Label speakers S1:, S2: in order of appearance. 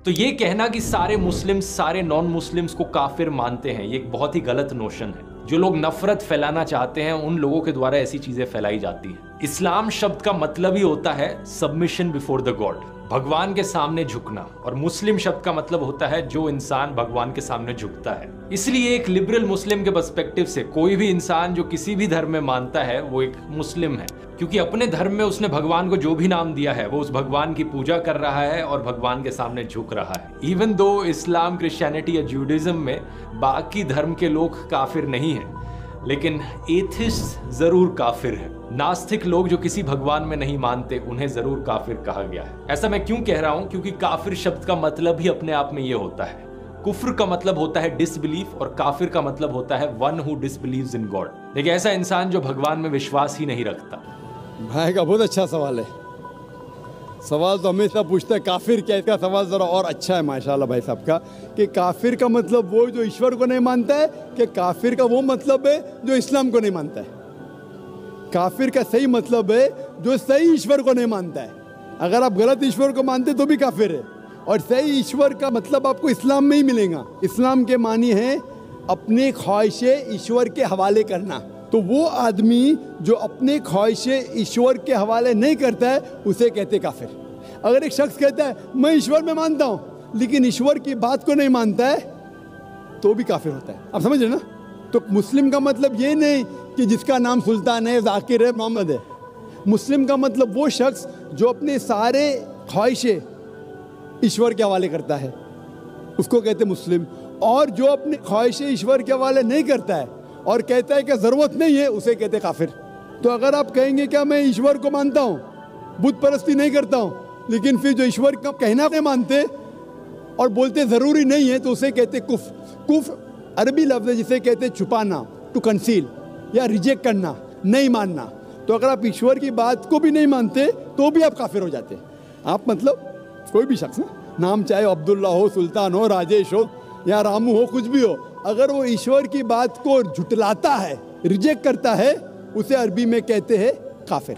S1: तो ये कहना कि सारे मुस्लिम्स सारे नॉन मुस्लिम्स को काफिर मानते हैं, ये एक बहुत ही गलत नोशन है। जो लोग नफरत फैलाना चाहते हैं उन लोगों के द्वारा ऐसी चीजें फैलाई जाती हैं। इस्लाम शब्द का मतलब ही होता है सबमिशन बिफोर द गॉड, भगवान के सामने झुकना, और मुस्लिम शब्द का मतलब होता है जो इंसान भगवान के सामने झुकता है। इसलिए एक लिबरल मुस्लिम के पर्सपेक्टिव से कोई भी इंसान जो किसी भी धर्म में मानता है वो एक मुस्लिम है, क्योंकि अपने धर्म में उसने भगवान को जो भी नाम दिया है वो उस भगवान की पूजा कर रहा है और भगवान के सामने झुक रहा है। इवन दो इस्लाम, क्रिश्चियनिटी या जूडिज्म में बाकी धर्म के लोग काफिर नहीं है, लेकिन एथिस्ट जरूर काफिर है। नास्तिक लोग जो किसी भगवान में नहीं मानते उन्हें जरूर काफिर कहा गया है। ऐसा मैं क्यों कह रहा हूं? क्योंकि काफिर शब्द का मतलब ही अपने आप में ये होता है। कुफ्र का मतलब होता है डिसबिलीफ और काफिर का मतलब होता है वन हु डिसबिलीव्स इन गॉड। देखिए, ऐसा इंसान जो भगवान में विश्वास ही नहीं रखता।
S2: भाई का बहुत अच्छा सवाल है। सवाल तो हमेशा पूछता है काफिर क्या, इसका सवाल जरा और अच्छा है माशाल्लाह भाई साहब का, कि काफिर का मतलब वो जो ईश्वर को नहीं मानता है, कि काफिर का वो मतलब है जो इस्लाम को नहीं मानता है। काफिर का सही मतलब है जो सही ईश्वर को नहीं मानता है। अगर आप गलत ईश्वर को मानते तो भी काफिर है, और सही ईश्वर का मतलब आपको इस्लाम में ही मिलेगा। इस्लाम के मानी है अपनी ख्वाहिशें ईश्वर के हवाले करना। तो वो आदमी जो अपने ख्वाहिशें ईश्वर के हवाले नहीं करता है उसे कहते काफिर। अगर एक शख्स कहता है मैं ईश्वर में मानता हूँ लेकिन ईश्वर की बात को नहीं मानता है तो भी काफिर होता है। आप समझ रहे ना? तो मुस्लिम का मतलब ये नहीं कि जिसका नाम सुल्तान है, जाकिर है, मोहम्मद है। मुस्लिम का मतलब वो शख्स जो अपने सारे ख्वाहिशें ईश्वर के हवाले करता है उसको कहते मुस्लिम, और जो अपने ख्वाहिशें ईश्वर के हवाले नहीं करता है और कहता है कि ज़रूरत नहीं है उसे कहते काफिर। तो अगर आप कहेंगे क्या मैं ईश्वर को मानता हूँ, बुत परस्ती नहीं करता हूँ, लेकिन फिर जो ईश्वर का कहना नहीं मानते और बोलते ज़रूरी नहीं है तो उसे कहते कुफ। कुफ अरबी लफ्ज़ है जिसे कहते छुपाना, टू कंसील, या रिजेक्ट करना, नहीं मानना। तो अगर आप ईश्वर की बात को भी नहीं मानते तो भी आप काफिर हो जाते। आप मतलब कोई भी शख्स, नाम चाहे अब्दुल्ला हो, सुल्तान हो, राजेश हो या रामू हो, कुछ भी हो, अगर वो ईश्वर की बात को झुटलाता है, रिजेक्ट करता है, उसे अरबी में कहते हैं काफिर।